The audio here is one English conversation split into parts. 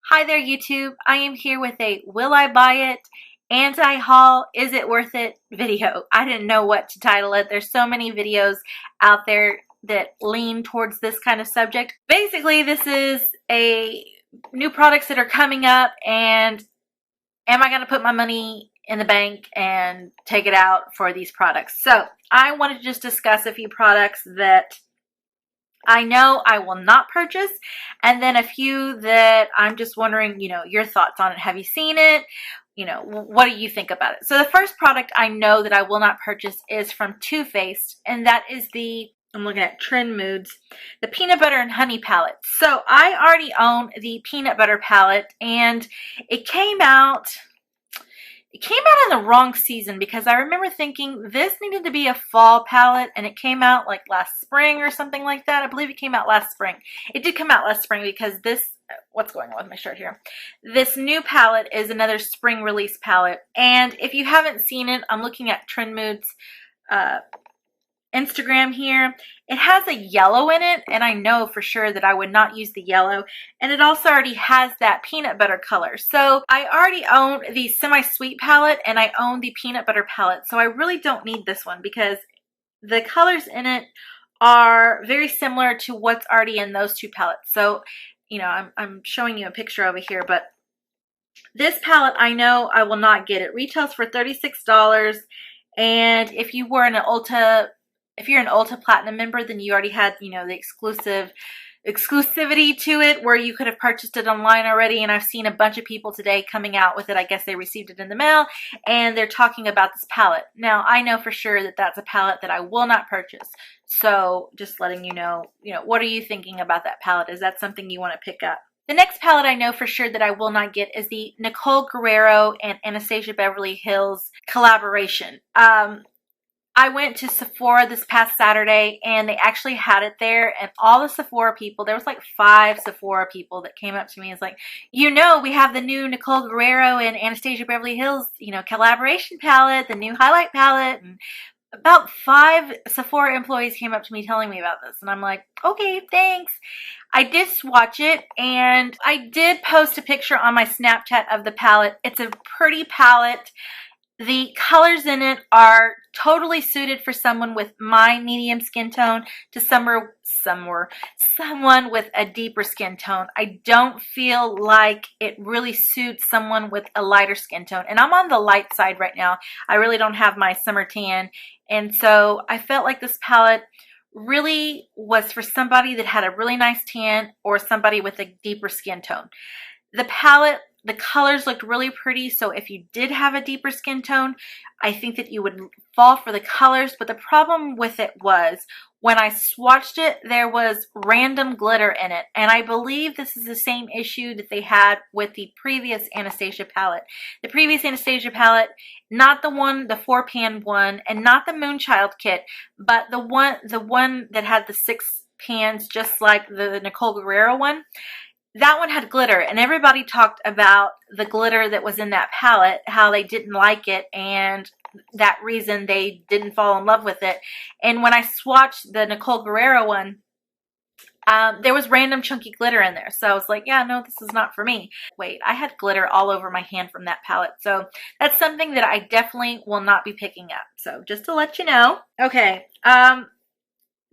Hi there, YouTube. I am here with a will I buy it, anti-haul, is it worth it video. I didn't know what to title it. There's so many videos out there that lean towards this kind of subject. Basically, this is a new products that are coming up, and am I going to put my money in the bank and take it out for these products? So I wanted to just discuss a few products that I know I will not purchase, and then a few that I'm just wondering, your thoughts on it. Have you seen it? What do you think about it? So the first product I know that I will not purchase is from Too Faced, and that is I'm looking at Trend Moods, the Peanut Butter and Honey palette. So I already own the Peanut Butter palette, and it came out in the wrong season because I remember thinking this needed to be a fall palette, and it came out like last spring or something like that. I believe it came out last spring. It did come out last spring because what's going on with my shirt here? This new palette is another spring release palette, and if you haven't seen it, I'm looking at Trend Moods Instagram here. It has a yellow in it, and I know for sure that I would not use the yellow, and it also already has that peanut butter color. So I already own the semi-sweet palette, and I own the peanut butter palette, so I really don't need this one because the colors in it are very similar to what's already in those two palettes. So I'm showing you a picture over here, but this palette I know I will not get. It retails for $36, and if you're an Ulta Platinum member, then you already had, the exclusivity to it where you could have purchased it online already. And I've seen a bunch of people today coming out with it. I guess they received it in the mail, and they're talking about this palette. Now, I know for sure that that's a palette that I will not purchase. So just letting you know, what are you thinking about that palette? Is that something you want to pick up? The next palette I know for sure that I will not get is the Nicole Guerriero and Anastasia Beverly Hills collaboration. I went to Sephora this past Saturday, and they actually had it there, and all the Sephora people, there was like 5 Sephora people that came up to me and was like, we have the new Nicole Guerriero and Anastasia Beverly Hills, collaboration palette, the new highlight palette, and about 5 Sephora employees came up to me telling me about this, and I'm like, okay, thanks. I did swatch it, and I did post a picture on my Snapchat of the palette. It's a pretty palette. The colors in it are totally suited for someone with my medium skin tone to someone with a deeper skin tone. I don't feel like it really suits someone with a lighter skin tone. And I'm on the light side right now. I really don't have my summer tan. And so I felt like this palette really was for somebody that had a really nice tan or somebody with a deeper skin tone. The palette, the colors looked really pretty, so if you did have a deeper skin tone, I think that you would fall for the colors, but the problem with it was when I swatched it, there was random glitter in it, and I believe this is the same issue that they had with the previous Anastasia palette. The previous Anastasia palette, not the 4-pan one, and not the Moonchild kit, but the one that had the 6 pans, just like the Nicole Guerriero one. That one had glitter, and everybody talked about the glitter that was in that palette, how they didn't like it, and that reason they didn't fall in love with it. And when I swatched the Nicole Guerriero one, there was random chunky glitter in there. So I was like, yeah, no, this is not for me. Wait, I had glitter all over my hand from that palette. So that's something that I definitely will not be picking up. So just to let you know. Okay,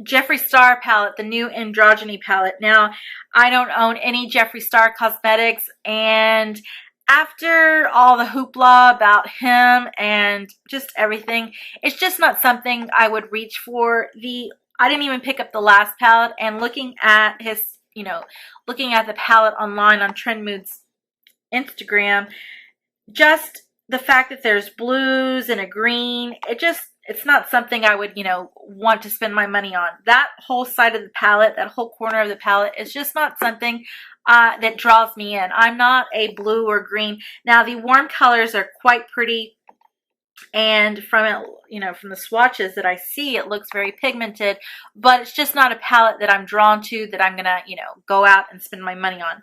Jeffree Star palette, the new Androgyny palette. Now, I don't own any Jeffree Star cosmetics, and after all the hoopla about him and just everything, it's just not something I would reach for. I didn't even pick up the last palette, and looking at the palette online on Trend Moods Instagram, just the fact that there's blues and a green, it's not something I would, want to spend my money on. That whole side of the palette, that whole corner of the palette is just not something that draws me in. I'm not a blue or green. Now, the warm colors are quite pretty, and from it, from the swatches that I see, it looks very pigmented, but it's just not a palette that I'm drawn to, that I'm gonna, go out and spend my money on.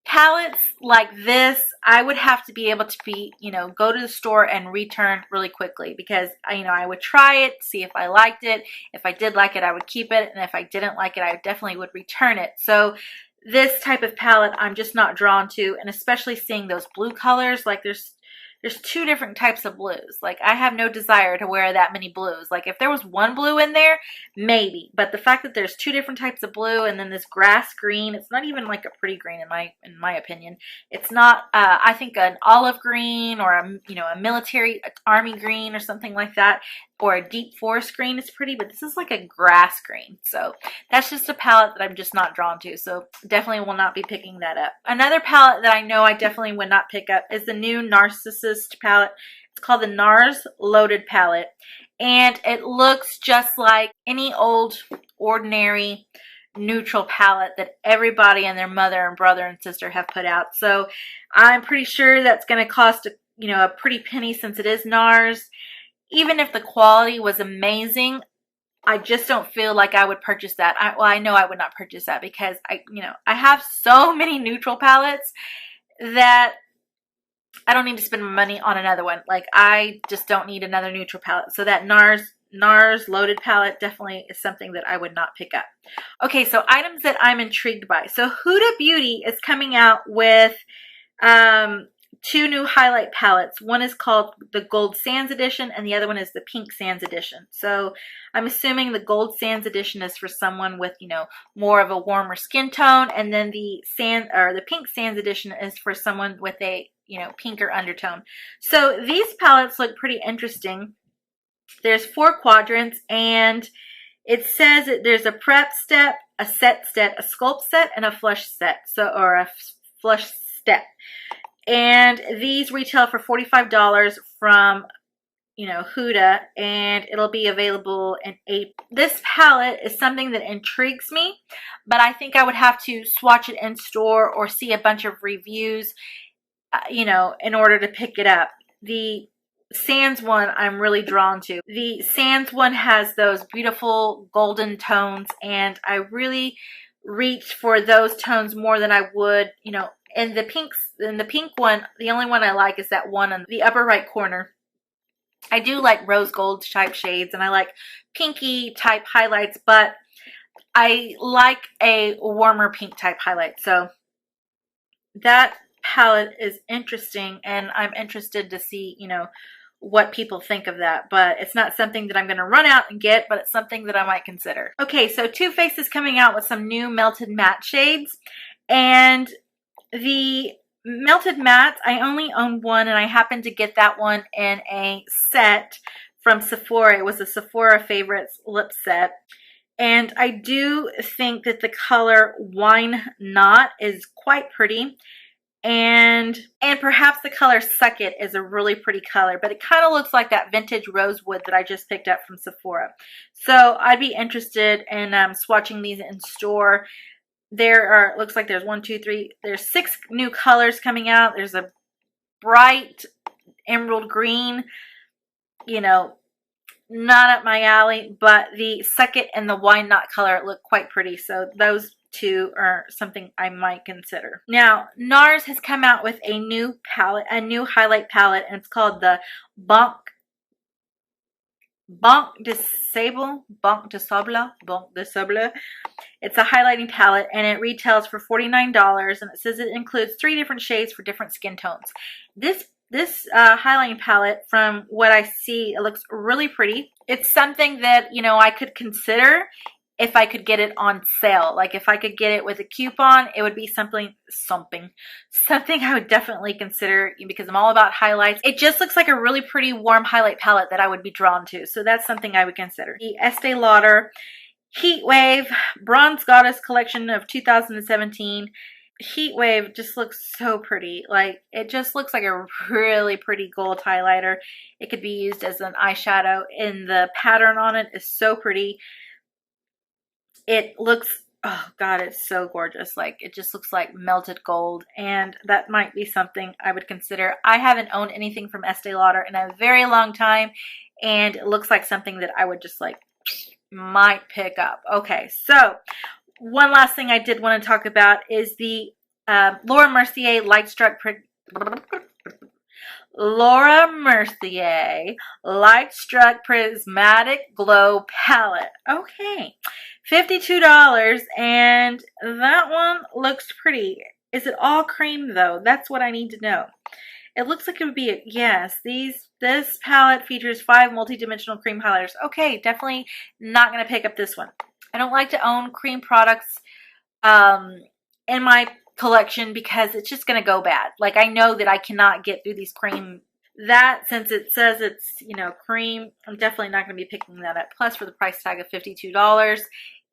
Palettes like this, I would have to be able to go to the store and return really quickly, because I would try it, see if I liked it. If I did like it, I would keep it, and if I didn't like it, I definitely would return it. So this type of palette I'm just not drawn to, and especially seeing those blue colors. Like there's two different types of blues. Like I have no desire to wear that many blues. Like if there was one blue in there, maybe. But the fact that there's two different types of blue and then this grass green, it's not even like a pretty green in my opinion. It's not I think an olive green or a military army green or something like that, or a deep forest green is pretty, but this is like a grass green. So that's just a palette that I'm just not drawn to. So definitely will not be picking that up. Another palette that I know I definitely would not pick up is the new Narcissist palette. It's called the Nars Loaded palette. And it looks just like any old, ordinary, neutral palette that everybody and their mother and brother and sister have put out. So I'm pretty sure that's going to cost a pretty penny since it is Nars. Even if the quality was amazing, I just don't feel like I would purchase that. I know I would not purchase that because I have so many neutral palettes that I don't need to spend my money on another one. Like I just don't need another neutral palette. So that Nars Loaded palette definitely is something that I would not pick up. Okay, so items that I'm intrigued by. So Huda Beauty is coming out with two new highlight palettes. One is called the Gold Sands Edition and the other one is the Pink Sands Edition. So I'm assuming the Gold Sands Edition is for someone with, more of a warmer skin tone, and then the Pink Sands Edition is for someone with a, pinker undertone. So these palettes look pretty interesting. There's 4 quadrants, and it says that there's a prep step, a set step, a sculpt set, and a flush set. or a flush step. And these retail for $45 from, Huda, and it'll be available in April. This palette is something that intrigues me, but I think I would have to swatch it in store or see a bunch of reviews, in order to pick it up. The Sands one I'm really drawn to. The Sands one has those beautiful golden tones, and I really reach for those tones more than I would, in the pink one. The only one I like is that one in the upper right corner. I do like rose gold type shades and I like pinky type highlights, but I like a warmer pink type highlight. So that palette is interesting, and I'm interested to see, what people think of that. But it's not something that I'm going to run out and get, but it's something that I might consider. Okay, so Too Faced is coming out with some new melted matte shades, and the melted mattes, I only own one, and I happened to get that one in a set from Sephora. It was a Sephora Favorites lip set. And I do think that the color Wine Knot is quite pretty. And perhaps the color Suck It is a really pretty color, but it kind of looks like that vintage rosewood that I just picked up from Sephora. So I'd be interested in swatching these in store. Looks like there's 1, 2, 3, there's 6 new colors coming out. There's a bright emerald green, not up my alley, but the Suck It and the Wine Knot color look quite pretty. So those two are something I might consider. Now, Nars has come out with a new palette, a new highlight palette, and it's called the Banc de Sable. It's a highlighting palette, and it retails for $49, and it says it includes 3 different shades for different skin tones. This highlighting palette, from what I see, it looks really pretty. It's something that, I could consider if I could get it on sale. Like if I could get it with a coupon, it would be something I would definitely consider, because I'm all about highlights. It just looks like a really pretty warm highlight palette that I would be drawn to. So that's something I would consider. The Estee Lauder Heat Wave Bronze Goddess collection of 2017. Heat Wave just looks so pretty. Like, it just looks like a really pretty gold highlighter. It could be used as an eyeshadow, and the pattern on it is so pretty. It looks, oh God, it's so gorgeous. Like, it just looks like melted gold, and that might be something I would consider. I haven't owned anything from Estee Lauder in a very long time, and it looks like something that I would just might pick up. Okay, so one last thing I did want to talk about is the Laura Mercier Lightstruck Laura Mercier Lightstruck Prismatic Glow Palette. Okay, $52, and that one looks pretty. Is it all cream though? That's what I need to know. It looks like it would be, yes, this palette features 5 multi-dimensional cream highlighters. Okay, definitely not going to pick up this one. I don't like to own cream products in my collection because it's just going to go bad. Like, I know that I cannot get through these cream. That, since it says it's, you know, cream, I'm definitely not going to be picking that up. Plus, for the price tag of $52,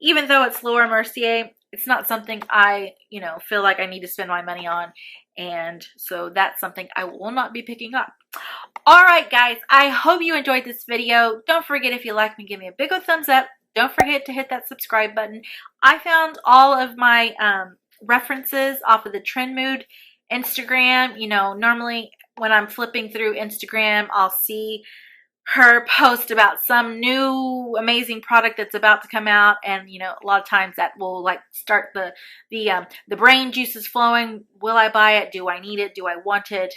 even though it's Laura Mercier, it's not something I, you know, feel like I need to spend my money on. And so that's something I will not be picking up. All right, guys, I hope you enjoyed this video. Don't forget, if you like me, give me a big old thumbs up. Don't forget to hit that subscribe button. I found all of my references off of the Trend Mood Instagram. You know, normally when I'm flipping through Instagram, I'll see her post about some new amazing product that's about to come out, and you know, a lot of times that will like start the brain juices flowing. Will I buy it? Do I need it? Do I want it?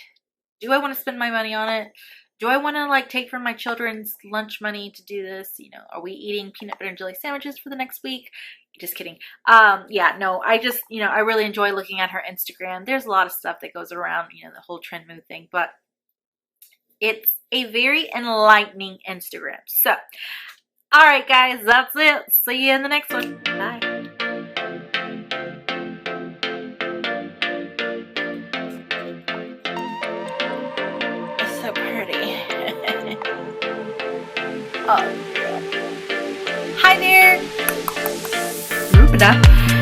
Do I want to spend my money on it? Do I want to like take from my children's lunch money to do this? You know, are we eating peanut butter and jelly sandwiches for the next week? Just kidding. Yeah, no, I just, you know, I really enjoy looking at her Instagram. There's a lot of stuff that goes around, you know, the whole Trend Mood thing, but it's a very enlightening Instagram. So, all right, guys, that's it. See you in the next one. Bye. It's so pretty. Oh, hi there. Rupada.